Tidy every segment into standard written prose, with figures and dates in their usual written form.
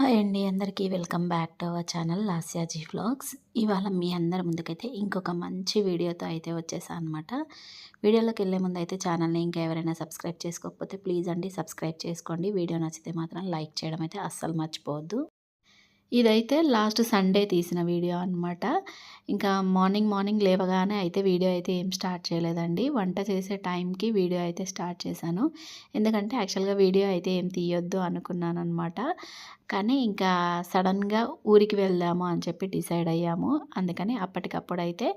Hi అండి అందరికీ welcome back to our channel Lasyaji vlogs. ఇవాళ మీ అందరి ముందుకైతే ఇంకొక మంచి వీడియోతో అయితే వచ్చేసా అనమాట. వీడియోలోకి వెళ్ళే ముందు అయితే ఛానల్ని ఇంకా ఎవరైనా సబ్స్క్రైబ్ చేసుకోకపోతే ప్లీజ్ అండి సబ్స్క్రైబ్ చేసుకోండి. వీడియో నచ్చితే మాత్రం లైక్ చేయడం అయితే అస్సలు మర్చిపోవద్దు. ఇదైతే లాస్ట్ సండే తీసిన వీడియో అనమాట. ఇంకా మార్నింగ్ లేవగానే అయితే వీడియో అయితే ఏం స్టార్ట్ చేయలేదండి. వంట చేసే టైంకి వీడియో అయితే స్టార్ట్ చేశాను. ఎందుకంటే యాక్చువల్గా వీడియో అయితే ఏం తీయొద్దు అనుకున్నాను అనమాట. కానీ ఇంకా సడన్గా ఊరికి వెళ్దాము అని చెప్పి డిసైడ్ అయ్యాము. అందుకని అప్పటికప్పుడైతే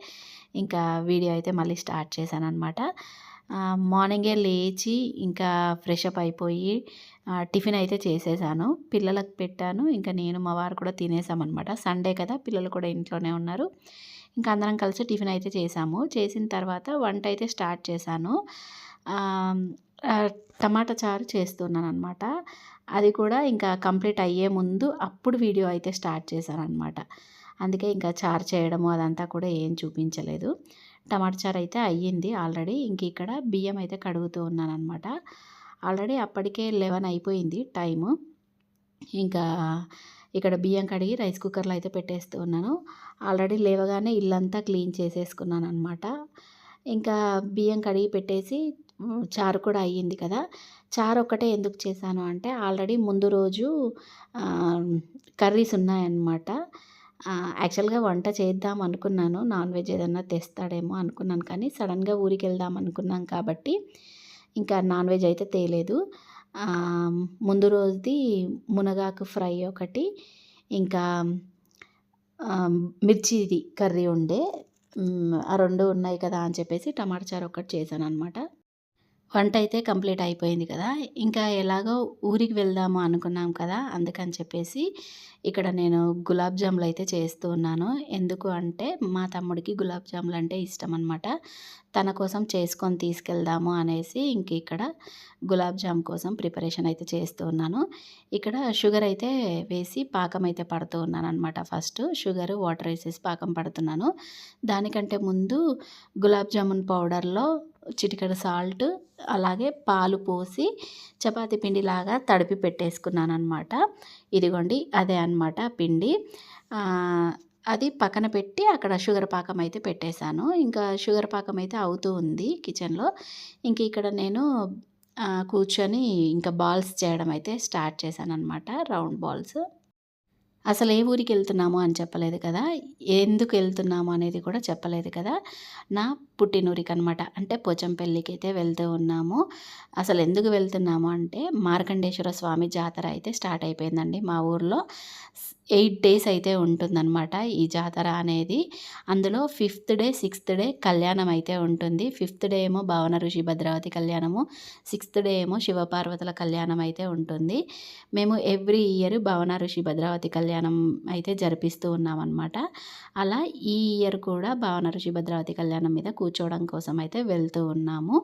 ఇంకా వీడియో అయితే మళ్ళీ స్టార్ట్ చేశాను అనమాట. మార్నింగే లేచి ఇంకా ఫ్రెష్ అప్ అయిపోయి టిఫిన్ అయితే చేసేసాను. పిల్లలకు పెట్టాను. ఇంకా నేను మా వారు కూడా తినేసామన్నమాట. సండే కదా పిల్లలు కూడా ఇంట్లోనే ఉన్నారు. ఇంకా అందరం కలిసి టిఫిన్ అయితే చేసాము. చేసిన తర్వాత వంట అయితే స్టార్ట్ చేశాను. టమాటా చారు చేస్తున్నానన్నమాట. అది కూడా ఇంకా కంప్లీట్ అయ్యే ముందు అప్పుడు వీడియో అయితే స్టార్ట్ చేశానన్నమాట. అందుకే ఇంకా చారు చేయడము అదంతా కూడా ఏం చూపించలేదు. టమాటా చారు అయితే అయ్యింది ఆల్రెడీ. ఇంక ఇక్కడ బియ్యం అయితే కడుగుతూ ఉన్నానన్నమాట. ఆల్రెడీ అప్పటికే 11 అయిపోయింది టైము. ఇంకా ఇక్కడ బియ్యం కడిగి రైస్ కుక్కర్లో అయితే పెట్టేస్తూ ఉన్నాను. ఆల్రెడీ లేవగానే ఇల్లంతా క్లీన్ చేసేసుకున్నానమాట. ఇంకా బియ్యం కడిగి పెట్టేసి చారు కూడా అయ్యింది కదా. చారు ఒక్కటే ఎందుకు చేశాను అంటే ఆల్రెడీ ముందు రోజు కర్రీస్ ఉన్నాయన్నమాట. యాక్చువల్గా వంట చేద్దాం అనుకున్నాను. నాన్ వెజ్ ఏదన్నా తెస్తాడేమో అనుకున్నాను. కానీ సడన్గా ఊరికి వెళ్దాం అనుకున్నాం కాబట్టి ఇంకా నాన్ వెజ్ అయితే తేలేదు. ముందు రోజుది మునగాకు ఫ్రై ఒకటి, ఇంకా మిర్చిది కర్రీ ఉండే. ఆ 2 ఉన్నాయి కదా అని చెప్పేసి టమాటా చారు ఒకటి చేశాననమాట. వంట అయితే కంప్లీట్ అయిపోయింది కదా. ఇంకా ఎలాగో ఊరికి వెళ్దాము అనుకున్నాం కదా. అందుకని చెప్పేసి ఇక్కడ నేను గులాబ్ జాములు అయితే చేస్తూ ఉన్నాను. ఎందుకు అంటే మా తమ్ముడికి గులాబ్ జాములు అంటే ఇష్టం అనమాట. తన కోసం చేసుకొని తీసుకెళ్దాము అనేసి ఇంక ఇక్కడ గులాబ్ జామ్ కోసం ప్రిపరేషన్ అయితే చేస్తూ ఉన్నాను. ఇక్కడ షుగర్ అయితే వేసి పాకం అయితే పడుతూ ఉన్నాను అనమాట. ఫస్ట్ షుగర్ వాటర్ వేసేసి పాకం పడుతున్నాను. దానికంటే ముందు గులాబ్ జామున్ పౌడర్లో చిటికెడు సాల్ట్ అలాగే పాలు పోసి చపాతీ పిండిలాగా తడిపి పెట్టేసుకున్నాను అనమాట. ఇదిగోండి అదే అనమాట పిండి. అది పక్కన పెట్టి అక్కడ షుగర్ పాకం అయితే పెట్టేశాను. ఇంకా షుగర్ పాకం అయితే అవుతూ ఉంది కిచెన్లో. ఇంక ఇక్కడ నేను కూర్చొని ఇంకా బాల్స్ చేయడం అయితే స్టార్ట్ చేశాను అనమాట. Round balls. అసలు ఏ ఊరికి వెళ్తున్నాము అని చెప్పలేదు కదా. ఎందుకు వెళ్తున్నాము అనేది కూడా చెప్పలేదు కదా. నా పుట్టినూరికి అనమాట. అంటే పోచంపల్లికి అయితే వెళ్తూ ఉన్నాము. అసలు ఎందుకు వెళ్తున్నాము అంటే మార్కండేశ్వర స్వామి జాతర అయితే స్టార్ట్ అయిపోయిందండి మా ఊర్లో. 8 డేస్ అయితే ఉంటుందన్నమాట ఈ జాతర అనేది. అందులో 5th డే 6th డే కళ్యాణం అయితే ఉంటుంది. 5th డే ఏమో భావన ఋషి భద్రావతి కళ్యాణము, 6th డే ఏమో శివపార్వతుల కళ్యాణం అయితే ఉంటుంది. మేము ఎవ్రీ ఇయర్ భావన ఋషి భద్రావతి కళ్యాణం అయితే జరిపిస్తూ ఉన్నామన్నమాట. అలా ఈ ఇయర్ కూడా భావన ఋషి భద్రావతి కళ్యాణం మీద కూర్చోవడం కోసం అయితే వెళ్తూ ఉన్నాము.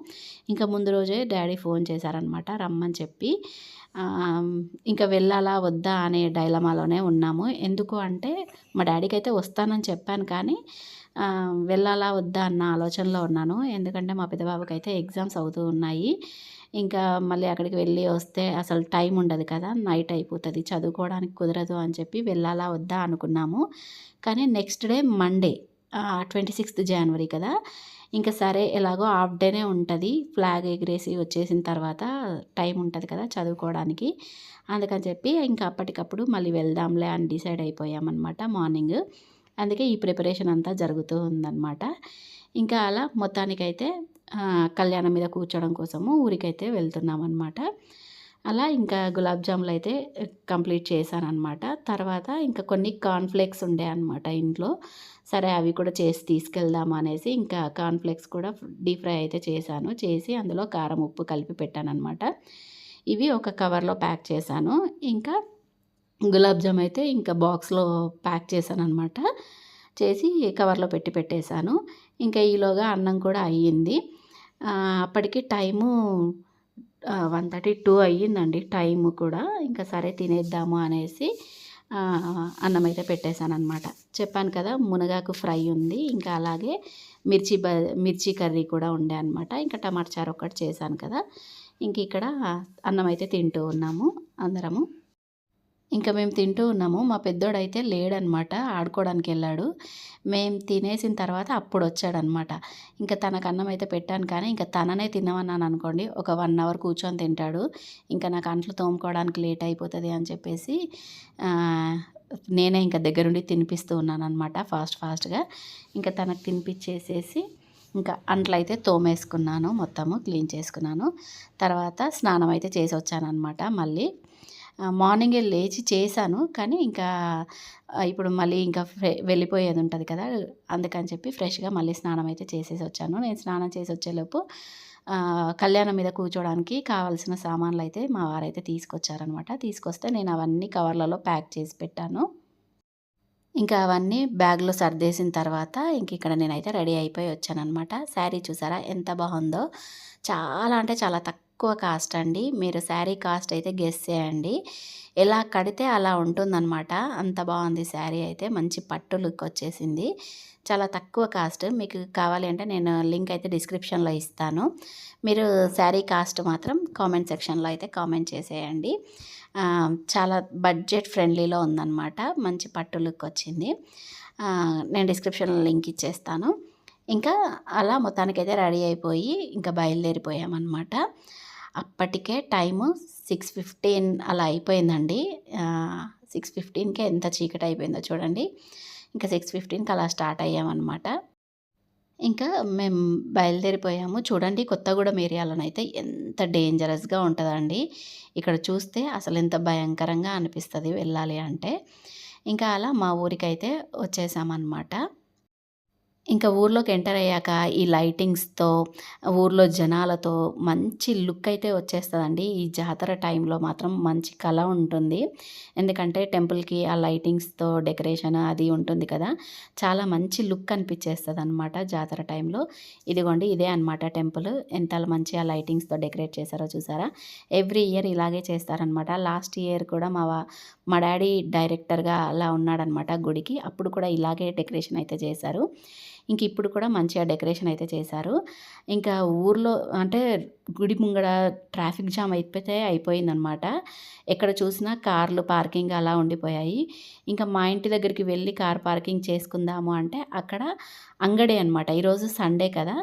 ఇంకా ముందు రోజే డాడీ ఫోన్ చేశారనమాట రమ్మని చెప్పి. ఇంకా వెళ్ళాలా వద్దా అనే డైలమాలోనే ఉన్నాము. ఎందుకు అంటే మా డాడీకి అయితే వస్తానని చెప్పాను కానీ వెళ్ళాలా వద్దా అన్న ఆలోచనలో ఉన్నాను. ఎందుకంటే మా పెద్దబాబుకి అయితే ఎగ్జామ్స్ అవుతూ ఉన్నాయి. ఇంకా మళ్ళీ అక్కడికి వెళ్ళి వస్తే అసలు టైం ఉండదు కదా. నైట్ అయిపోతుంది, చదువుకోవడానికి కుదరదు అని చెప్పి వెళ్ళాలా వద్దా అనుకున్నాము. కానీ నెక్స్ట్ డే మండే 26th జనవరి కదా. ఇంకా సరే ఎలాగో హాఫ్ డేనే ఉంటుంది. ఫ్లాగ్ ఎగిరేసి వచ్చేసిన తర్వాత టైం ఉంటుంది కదా చదువుకోవడానికి. అందుకని చెప్పి ఇంకా అప్పటికప్పుడు మళ్ళీ వెళ్దాంలే అని డిసైడ్ అయిపోయామన్నమాట మార్నింగ్. అందుకే ఈ ప్రిపరేషన్ అంతా జరుగుతూ ఉందన్నమాట. ఇంకా అలా మొత్తానికైతే కళ్యాణం మీద కూర్చోవడం కోసము ఊరికైతే వెళ్తున్నామన్నమాట. అలా ఇంకా గులాబ్ జాములు అయితే కంప్లీట్ చేశానన్నమాట. తర్వాత ఇంకా కొన్ని కార్న్‌ఫ్లేక్స్ ఉండే అనమాట ఇంట్లో. సరే అవి కూడా చేసి తీసుకెళ్దాం అనేసి ఇంకా కార్న్‌ఫ్లేక్స్ కూడా డీప్ ఫ్రై అయితే చేశాను. చేసి అందులో కారం, ఉప్పు కలిపి పెట్టానన్నమాట. ఇవి ఒక కవర్లో ప్యాక్ చేశాను. ఇంకా గులాబ్ జామ్ అయితే ఇంకా బాక్స్లో ప్యాక్ చేశానన్నమాట. చేసి కవర్లో పెట్టేశాను. ఇంకా ఈలోగా అన్నం కూడా అయ్యింది. అప్పటికి టైము 1:32 అయ్యిందండి టైము కూడా. ఇంకా సరే తినేద్దాము అనేసి అన్నం అయితే పెట్టేశానన్నమాట. చెప్పాను కదా మునగాకు ఫ్రై ఉంది. ఇంకా అలాగే మిర్చి కర్రీ కూడా ఉండే అనమాట. ఇంకా టమాటా చారు ఒకటి చేశాను కదా. ఇంక ఇక్కడ అన్నం అయితే తింటూ ఉన్నాము అందరము. ఇంకా మేము తింటూ ఉన్నాము. మా పెద్దోడైతే లేడనమాట. ఆడుకోవడానికి వెళ్ళాడు. మేము తినేసిన తర్వాత అప్పుడొచ్చాడనమాట. ఇంకా తనకు అన్నం అయితే పెట్టాను కానీ, ఇంకా తననే తినమన్నాను అనుకోండి. ఒక 1 అవర్ కూర్చొని తింటాడు. ఇంకా నాకు అంట్లు తోముకోవడానికి లేట్ అయిపోతది అని చెప్పేసి నేనే ఇంకా దగ్గరుండి తినిపిస్తూ ఉన్నాననమాట ఫాస్ట్‌గా. ఇంకా తనకు తినిపిచ్చేసేసి ఇంకా అంట్లయితే తోమేసుకున్నాను. మొత్తము క్లీన్ చేసుకున్నాను. తర్వాత స్నానం అయితే చేసొచ్చాననమాట మళ్ళీ. మార్నింగే లేచి చేశాను. కానీ ఇంకా ఇప్పుడు మళ్ళీ ఇంకా వెళ్ళిపోయేది ఉంటది కదా! అందుకని చెప్పి ఫ్రెష్‌గా మళ్ళీ స్నానం అయితే చేసేసొచ్చాను. నేను స్నానం చేసొచ్చేలోపు కళ్యాణం మీద కూర్చోవడానికి కావాల్సిన సామాన్లయితే మా వారైతే తీసుకొచ్చారనమాట. తీసుకొస్తే నేను అవన్నీ కవర్లలో ప్యాక్ చేసి పెట్టాను. ఇంకా అవన్నీ బ్యాగ్‌లో సర్దేసిన తర్వాత ఇంక ఇక్కడ నేనైతే రెడీ అయిపోయి వచ్చాననమాట. శారీ చూసారా ఎంత బాగుందో! చాలా అంటే చాలా తక్కువ కాస్ట్ అండి. మీరు శారీ కాస్ట్ అయితే గెస్ చేయండి. ఎలా కడితే అలా ఉంటుందనమాట. అంత బాగుంది శారీ అయితే. మంచి పట్టు లుక్ వచ్చేసింది. చాలా తక్కువ కాస్ట్. మీకు కావాలి అంటే నేను లింక్ అయితే డిస్క్రిప్షన్‌లో ఇస్తాను. మీరు శారీ కాస్ట్ మాత్రం కామెంట్ సెక్షన్‌లో అయితే కామెంట్ చేసేయండి. చాలా బడ్జెట్ ఫ్రెండ్లీలో ఉందన్నమాట. మంచి పట్టు లుక్ వచ్చింది. నేను డిస్క్రిప్షన్‌లో లింక్ ఇచ్చేస్తాను. ఇంకా అలా మొత్తానికైతే రెడీ అయిపోయి ఇంకా బయలుదేరిపోయామన్నమాట. అప్పటికే టైము 6:15 అలా అయిపోయిందండి. 6:15కే ఎంత చీకటి అయిపోయిందో చూడండి. ఇంకా 6:15కి అలా స్టార్ట్ అయ్యామన్నమాట. ఇంకా మేము బయలుదేరిపోయాము. చూడండి కొత్తగూడెం ఏరియాలోనైతే ఎంత డేంజరస్‌గా ఉంటదండి. ఇక్కడ చూస్తే అసలెంత భయంకరంగా అనిపిస్తది వెళ్ళాలి అంటే. ఇంకా అలా మా ఊరికైతే వచ్చేసామనమాట. ఇంకా ఊర్లోకి ఎంటర్ అయ్యాక ఈ లైటింగ్స్‌తో, ఊర్లో జనాలతో మంచి లుక్ అయితే వచ్చేస్తదండి. ఈ జాతర టైంలో మాత్రం మంచి కళ ఉంటుంది. ఎందుకంటే టెంపుల్‌కి ఆ లైటింగ్స్‌తో డెకరేషన్ అది ఉంటుంది కదా! చాలా మంచి లుక్ అనిపిచ్చేస్తదనమాట జాతర టైంలో. ఇదిగోండి ఇదే అనమాట టెంపుల్. ఎంత మంచిగా లైటింగ్స్‌తో డెకరేట్ చేశారో చూసారా? ఎవ్రీ ఇయర్ ఇలాగే చేస్తారనమాట. లాస్ట్ ఇయర్ కూడా మా డ్యాడీ డైరెక్టర్‌గా అలా ఉన్నాడనమాట గుడికి. అప్పుడు కూడా ఇలాగే డెకరేషన్ అయితే చేశారు. ఇంక ఇప్పుడు కూడా మంచిగా డెకరేషన్ అయితే చేశారు. ఇంకా ఊర్లో అంటే గుడి ముంగడ ట్రాఫిక్ జామ్ అయిపోతే అయిపోయిందనమాట. ఎక్కడ చూసినా కార్లు పార్కింగ్ అలా ఉండిపోయాయి. ఇంకా మా ఇంటి దగ్గరికి వెళ్ళి కార్ పార్కింగ్ చేసుకుందాము అంటే అక్కడ అంగడే అనమాట. ఈరోజు సండే కదా!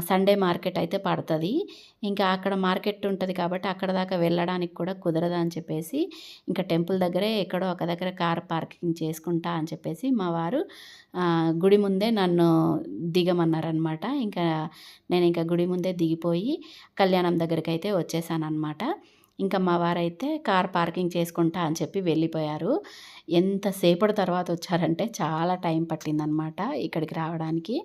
సండే మార్కెట్ అయితే పడతది. ఇంకా అక్కడ మార్కెట్ ఉంటది కాబట్టి అక్కడ దాకా వెళ్ళడానికి కూడా కుదరదని చెప్పేసి ఇంకా టెంపుల్ దగ్గరే ఎక్కడో ఒక దగ్గర కార్ పార్కింగ్ చేసుకుంటా అని చెప్పేసి మా వారు గుడి ముందే నన్ను దిగమన్నారనమాట. ఇంకా నేను ఇంకా గుడి ముందే దిగిపోయి కళ్యాణం దగ్గరికైతే వచ్చేసాననమాట. ఇంకా మా వారైతే కార్ పార్కింగ్ చేసుకుంటా అని చెప్పి వెళ్ళిపోయారు. ఎంతసేపటి తర్వాత వచ్చారంటే చాలా టైం పట్టిందనమాట ఇక్కడికి రావడానికి.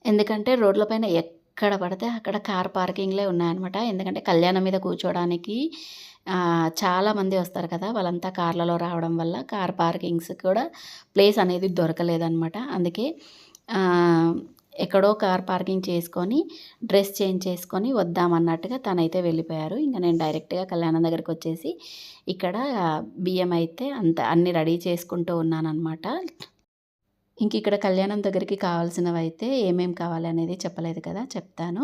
ఎందుకంటే రోడ్ల పైన ఎక్కడ పడితే అక్కడ కార్ పార్కింగ్‌లే ఉన్నాయన్నమాట. ఎందుకంటే కళ్యాణం మీద కూర్చోవడానికి చాలామంది వస్తారు కదా! వాళ్ళంతా కార్లలో రావడం వల్ల కార్ పార్కింగ్స్ కూడా ప్లేస్ అనేది దొరకలేదనమాట. అందుకే ఆహ్, ఎక్కడో కార్ పార్కింగ్ చేసుకొని, డ్రెస్ చేంజ్ చేసుకొని వద్దామన్నట్టుగా తనైతే వెళ్ళిపోయారు. ఇంక నేను డైరెక్ట్‌గా కళ్యాణం దగ్గరికొచ్చేసి ఇక్కడ బియ్యం అయితే అన్నీ రెడీ చేసుకుంటూ ఉన్నాననమాట. ఇక్కడ కళ్యాణం దగ్గరికి కావాల్సినవైతే ఏమేం కావాలి అనేది చెప్పలేదు కదా! చెప్తాను.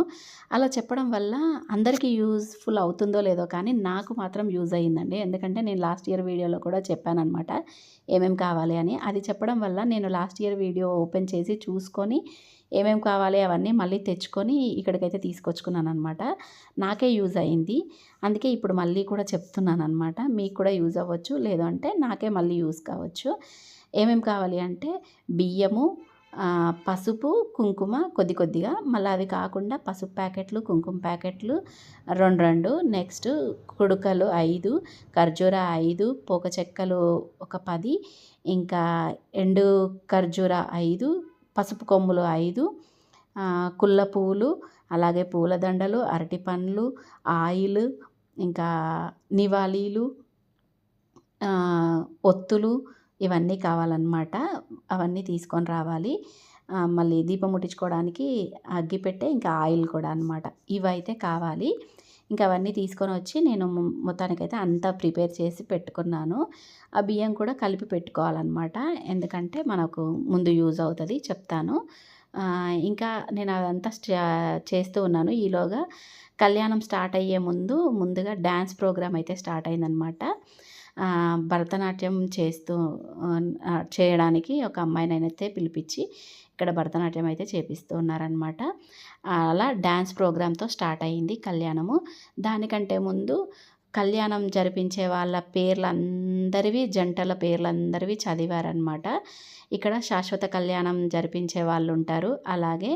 అలా చెప్పడం వల్ల అందరికీ యూజ్‌ఫుల్ అవుతుందో లేదో కానీ నాకు మాత్రం యూజ్ అయ్యిందండి. ఎందుకంటే నేను లాస్ట్ ఇయర్ వీడియోలో కూడా చెప్పాననమాట. ఏమేం కావాలి అని. అది చెప్పడం వల్ల నేను లాస్ట్ ఇయర్ వీడియో ఓపెన్ చేసి చూసుకొని ఏమేం కావాలి అవన్నీ మళ్ళీ తెచ్చుకొని ఇక్కడికైతే తీసుకొచ్చుకున్నాననమాట. నాకే యూజ్ అయింది. అందుకే ఇప్పుడు మళ్ళీ కూడా చెప్తున్నాననమాట. మీకు కూడా యూజ్ అవ్వచ్చు. లేదు అంటే నాకే మళ్ళీ యూజ్ కావచ్చు. ఏమేమి కావాలి అంటే బియ్యము, పసుపు, కుంకుమ కొద్దిగా మళ్ళీ అవి కాకుండా పసుపు ప్యాకెట్లు, కుంకుమ ప్యాకెట్లు 2 నెక్స్ట్ కుడుకలు 5, ఖర్జూర 5, పోక చెక్కలు ఒక 10, ఇంకా ఎండు ఖర్జూర 5, పసుపు కొమ్ములు 5, కుల్ల పువ్వులు, అలాగే పూలదండలు, అరటి పండ్లు, ఆయిల్, ఇంకా నివాళీలు, ఒత్తులు ఇవన్నీ కావాలన్నమాట. అవన్నీ తీసుకొని రావాలి. మళ్ళీ దీపం ముట్టించుకోవడానికి అగ్గిపెట్టె, ఇంకా ఆయిల్ కూడా అనమాట. ఇవైతే కావాలి. ఇంకా అవన్నీ తీసుకొనొచ్చి నేను మొత్తానికైతే అంతా ప్రిపేర్ చేసి పెట్టుకున్నాను. ఆ బియ్యం కూడా కలిపి పెట్టుకోవాలన్నమాట. ఎందుకంటే మనకు ముందు యూజ్ అవుతది చెప్తాను. ఇంకా నేను అదంతా చేస్తూ ఉన్నాను. ఈలోగా కళ్యాణం స్టార్ట్ అయ్యే ముందుగా డాన్స్ ప్రోగ్రామ్ అయితే స్టార్ట్ అయిందనమాట. భరతనాట్యం చేయడానికి ఒక అమ్మాయినైతే పిలిపించి ఇక్కడ భరతనాట్యం అయితే చేపిస్తూ ఉన్నారనమాట. అలా డ్యాన్స్ ప్రోగ్రామ్‌తో స్టార్ట్ అయింది కళ్యాణము. దానికంటే ముందు కళ్యాణం జరిపించే వాళ్ళ పేర్లందరివి, జంటల పేర్లందరివి చదివారనమాట. ఇక్కడ శాశ్వత కళ్యాణం జరిపించే వాళ్ళు ఉంటారు. అలాగే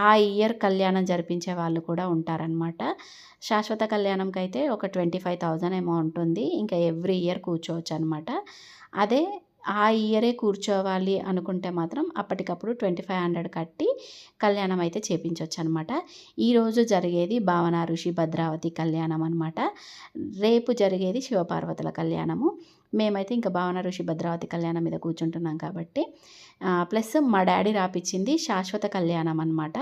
ఆ ఇయర్ కళ్యాణం జరిపించే వాళ్ళు కూడా ఉంటారనమాట. శాశ్వత కళ్యాణంకైతే ఒక 25,000 ఏమో ఉంటుంది. ఇంకా ఎవ్రీ ఇయర్ కూర్చోవచ్చు అనమాట. అదే ఆ ఇయరే కూర్చోవాలి అనుకుంటే మాత్రం అప్పటికప్పుడు 2500 కట్టి కళ్యాణం అయితే చేపించవచ్చు అనమాట. ఈరోజు జరిగేది భావన ఋషి భద్రావతి కళ్యాణం అనమాట. రేపు జరిగేది శివపార్వతుల కళ్యాణము. మేమైతే ఇంకా భావన ఋషి భద్రావతి కళ్యాణం మీద కూర్చుంటున్నాం కాబట్టి ప్లస్ మా డాడీ రాపిచ్చింది శాశ్వత కళ్యాణం అనమాట.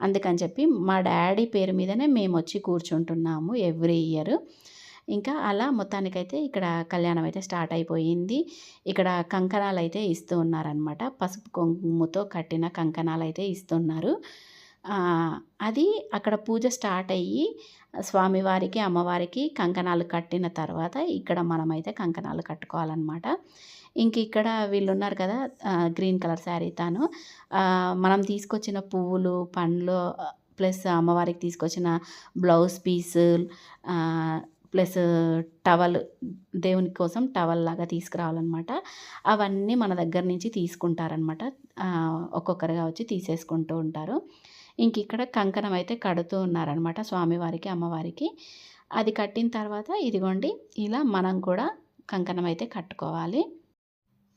అందుకని చెప్పి మా డాడీ పేరు మీదనే మేము వచ్చి కూర్చుంటున్నాము ఎవ్రీ ఇయర్. ఇంకా అలా మొత్తానికైతే ఇక్కడ కళ్యాణం అయితే స్టార్ట్ అయిపోయింది. ఇక్కడ కంకణాలు అయితే ఇస్తూ ఉన్నారనమాట. పసుపు కుంకుమతో కట్టిన కంకణాలు అయితే ఇస్తున్నారు. అది అక్కడ పూజ స్టార్ట్ అయ్యి స్వామివారికి అమ్మవారికి కంకణాలు కట్టిన తర్వాత ఇక్కడ మనమైతే కంకణాలు కట్టుకోవాలన్నమాట. ఇంక ఇక్కడ వీళ్ళు ఉన్నారు కదా, గ్రీన్ కలర్ శారీ తాను మనం తీసుకొచ్చిన పువ్వులు, పండ్లు ప్లస్ అమ్మవారికి తీసుకొచ్చిన బ్లౌజ్ పీసు ప్లస్ టవల్, దేవుని కోసం టవల్ లాగా తీసుకురావాలన్నమాట. అవన్నీ మన దగ్గర నుంచి తీసుకుంటారనమాట. ఒక్కొక్కరుగా వచ్చి తీసేసుకుంటూ ఉంటారు. ఇంక ఇక్కడ కంకణం అయితే కడుతూ ఉన్నారనమాట స్వామివారికి అమ్మవారికి. అది కట్టిన తర్వాత ఇదిగోండి ఇలా మనం కూడా కంకణం అయితే కట్టుకోవాలి.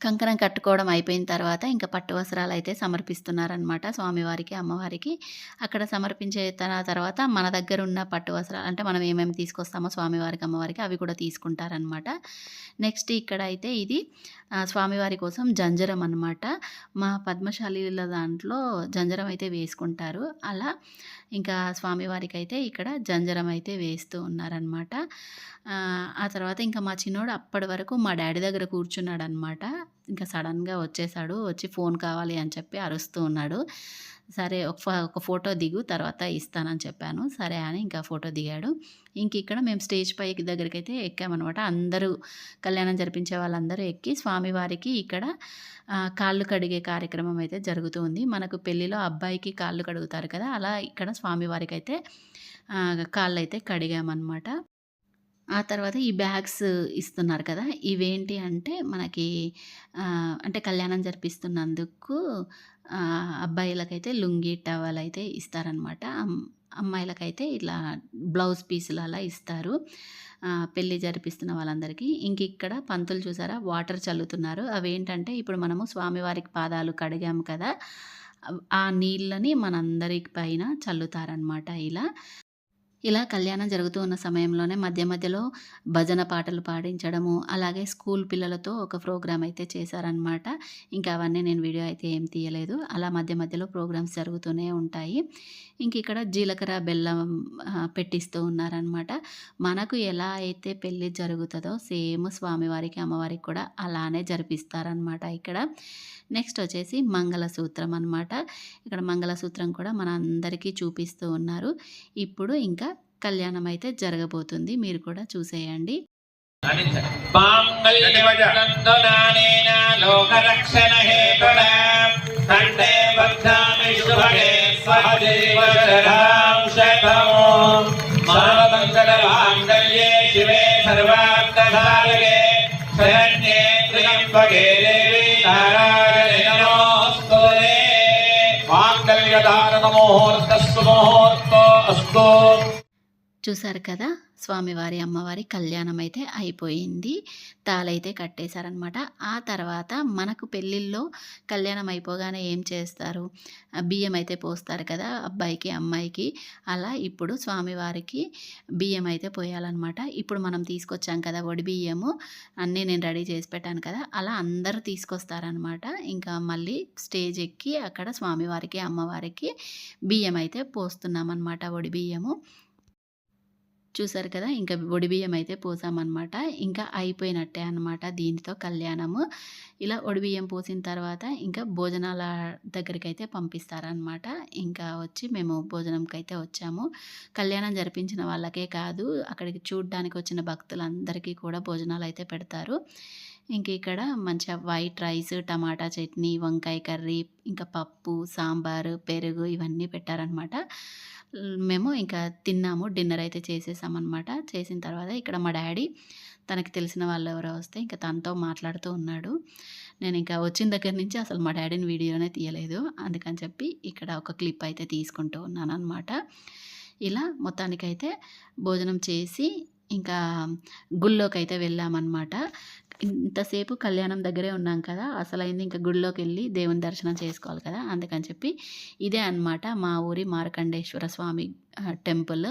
కంకణం కట్టుకోవడం అయిపోయిన తర్వాత ఇంకా పట్టు వస్త్రాలు అయితే సమర్పిస్తున్నారనమాట స్వామివారికి అమ్మవారికి. అక్కడ సమర్పించే తర్వాత మన దగ్గర ఉన్న పట్టు వస్త్రాలు అంటే మనం ఏమేమి తీసుకొస్తామో స్వామివారికి అమ్మవారికి అవి కూడా తీసుకుంటారనమాట. నెక్స్ట్ ఇక్కడ అయితే ఇది స్వామివారి కోసం జంజరం అనమాట. మా పద్మశాలీల దాంట్లో జంజరం అయితే వేసుకుంటారు. అలా ఇంకా స్వామివారికి అయితే ఇక్కడ జంజరం అయితే వేస్తూ ఉన్నారనమాట. ఆ తర్వాత ఇంకా మా చిన్నోడు అప్పటి వరకు మా డాడీ దగ్గర కూర్చున్నాడు అనమాట. ఇంకా సడన్గా వచ్చేసాడు. వచ్చి ఫోన్ కావాలి అని చెప్పి అరుస్తూ ఉన్నాడు. సరే ఒక ఫోటో దిగు తర్వాత ఇస్తానని చెప్పాను. సరే అని ఇంకా ఫోటో దిగాడు. ఇంక ఇక్కడ మేము స్టేజ్ పైకి దగ్గరికి అయితే ఎక్కామన్నమాట. అందరూ కళ్యాణం జరిపించే వాళ్ళందరూ ఎక్కి స్వామివారికి ఇక్కడ కాళ్ళు కడిగే కార్యక్రమం అయితే జరుగుతుంది. మనకు పెళ్ళిలో అబ్బాయికి కాళ్ళు కడుగుతారు కదా, అలా ఇక్కడ స్వామివారికి అయితే కాళ్ళు అయితే కడిగామన్నమాట. ఆ తర్వాత ఈ బ్యాగ్స్ ఇస్తున్నారు కదా, ఇవేంటి అంటే మనకి అంటే కళ్యాణం జరిపిస్తున్నందుకు అబ్బాయిలకైతే లుంగీ, టవల్ అయితే ఇస్తారనమాట. అమ్మాయిలకైతే ఇట్లా బ్లౌజ్ పీసులు అలా ఇస్తారు పెళ్ళి జరిపిస్తున్న వాళ్ళందరికీ. ఇంక ఇక్కడ పంతులు చూసారా వాటర్ చల్లుతున్నారు. అవేంటంటే ఇప్పుడు మనము స్వామివారికి పాదాలు కడిగాము కదా, ఆ నీళ్ళని మనందరి పైన చల్లుతారనమాట. ఇలా కళ్యాణం జరుగుతూ ఉన్న సమయంలోనే మధ్య మధ్యలో భజన పాటలు పాడించడము, అలాగే స్కూల్ పిల్లలతో ఒక ప్రోగ్రామ్ అయితే చేశారనమాట. ఇంకా అవన్నీ నేను వీడియో అయితే ఏం తీయలేదు. అలా మధ్య మధ్యలో ప్రోగ్రామ్స్ జరుగుతూనే ఉంటాయి. ఇంక ఇక్కడ జీలకర్ర బెల్లం పెట్టిస్తూ ఉన్నారనమాట. మనకు ఎలా అయితే పెళ్ళి జరుగుతుందో సేమ్ స్వామివారికి అమ్మవారికి కూడా అలానే జరిపిస్తారనమాట ఇక్కడ. నెక్స్ట్ వచ్చేసి మంగళసూత్రం అనమాట. ఇక్కడ మంగళసూత్రం కూడా మన అందరికీ చూపిస్తూ ఉన్నారు. ఇప్పుడు ఇంకా కళ్యాణం అయితే జరగబోతుంది. మీరు కూడా చూసేయండి. చూసారు కదా, స్వామివారి అమ్మవారి కళ్యాణం అయితే అయిపోయింది. తాళైతే కట్టేశారనమాట. ఆ తర్వాత మనకు పెళ్ళిళ్ళలో కళ్యాణం అయిపోగానే ఏం చేస్తారు, బియ్యం అయితే పోస్తారు కదా అబ్బాయికి అమ్మాయికి. అలా ఇప్పుడు స్వామివారికి బియ్యం అయితే పోయాలన్నమాట. ఇప్పుడు మనం తీసుకొచ్చాం కదా వడి బియ్యము, అన్నీ నేను రెడీ చేసి పెట్టాను కదా, అలా అందరూ తీసుకొస్తారనమాట. ఇంకా మళ్ళీ స్టేజ్ ఎక్కి అక్కడ స్వామివారికి అమ్మవారికి బియ్యం అయితే పోస్తున్నామన్నమాట, వడి బియ్యము. చూసారు కదా! ఇంకా ఒడిబియ్యం అయితే పోసామనమాట. ఇంకా అయిపోయినట్టే అనమాట దీనితో కళ్యాణము. ఇలా ఒడిబియ్యం పోసిన తర్వాత ఇంకా భోజనాల దగ్గరికైతే పంపిస్తారనమాట. ఇంకా వచ్చి మేము భోజనంకైతే వచ్చాము. కళ్యాణం జరిపించిన వాళ్ళకే కాదు, అక్కడికి చూడ్డానికి వచ్చిన భక్తులందరికీ కూడా భోజనాలైతే పెడతారు. ఇంక ఇక్కడ మంచిగా వైట్ రైస్, టమాటా చట్నీ, వంకాయ కర్రీ, ఇంకా పప్పు, సాంబారు, పెరుగు ఇవన్నీ పెట్టారనమాట. మేము ఇంకా తిన్నాము. డిన్నర్ అయితే చేసేసామనమాట. చేసిన తర్వాత ఇక్కడ మా డ్యాడీ తనకి తెలిసిన వాళ్ళెవరో వస్తే ఇంక తనతో మాట్లాడుతూ ఉన్నాడు. నేనింకా వచ్చిన దగ్గర నుంచి అసలు మా డ్యాడీని వీడియోనే తీయలేదు. అందుకని చెప్పి ఇక్కడ ఒక క్లిప్ అయితే తీసుకుంటూ ఉన్నాననమాట. ఇలా మొత్తానికైతే భోజనం చేసి ఇంకా గుళ్ళోకైతే వెళ్ళామనమాట. ఇంతసేపు కళ్యాణం దగ్గరే ఉన్నాం కదా! అసలైంది ఇంక గుడిలోకెళ్ళి దేవుని దర్శనం చేసుకోవాలి కదా! అందుకని చెప్పి ఇదే అనమాట మా ఊరి మార్కండేశ్వర స్వామి టెంపుల్.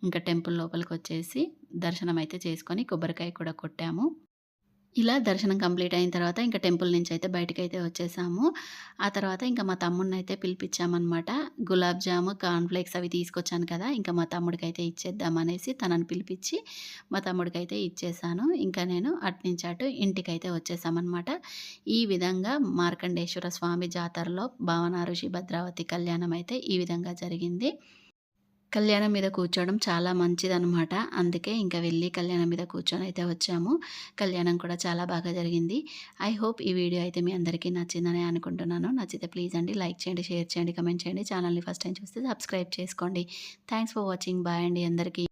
ఇంకా టెంపుల్ లోపలికొచ్చేసి దర్శనం అయితే చేసుకొని కొబ్బరికాయ కూడా కొట్టాము. ఇలా దర్శనం కంప్లీట్ అయిన తర్వాత ఇంక టెంపుల్ నుంచయితే బయటికైతే వచ్చేసాము. ఆ తర్వాత ఇంక మా తమ్ముడినైతే పిలిపిచ్చామనమాట. గులాబ్ జాము, కార్న్‌ఫ్లేక్స్ అవి తీసుకొచ్చాను కదా! ఇంక మా తమ్ముడికైతే ఇచ్చేద్దామనేసి తనని పిలిపిచ్చి మా తమ్ముడికైతే ఇచ్చేసాను. ఇంకా నేను అటునుంచి అటు ఇంటికైతే వచ్చేసామనమాట. ఈ విధంగా మార్కండేశ్వర స్వామి జాతరలో భావన ఋషి భద్రావతి కళ్యాణం అయితే ఈ విధంగా జరిగింది. కళ్యాణం మీద కూర్చోవడం చాలా మంచిదనమాట. అందుకే ఇంక వెళ్ళి కళ్యాణం మీద కూర్చొనైతే వచ్చాము. కళ్యాణం కూడా చాలా బాగా జరిగింది. ఐ హోప్ ఈ వీడియో అయితే మీ అందరికీ నచ్చిందనే అనుకుంటున్నాను. నచ్చితే ప్లీజ్ అండి లైక్ చేయండి, షేర్ చేయండి, కమెంట్ చేయండి. ఛానల్‌ని ఫస్ట్ టైం చూస్తే సబ్స్క్రైబ్ చేసుకోండి. Thanks for watching. బాయ్ అండి అందరికీ.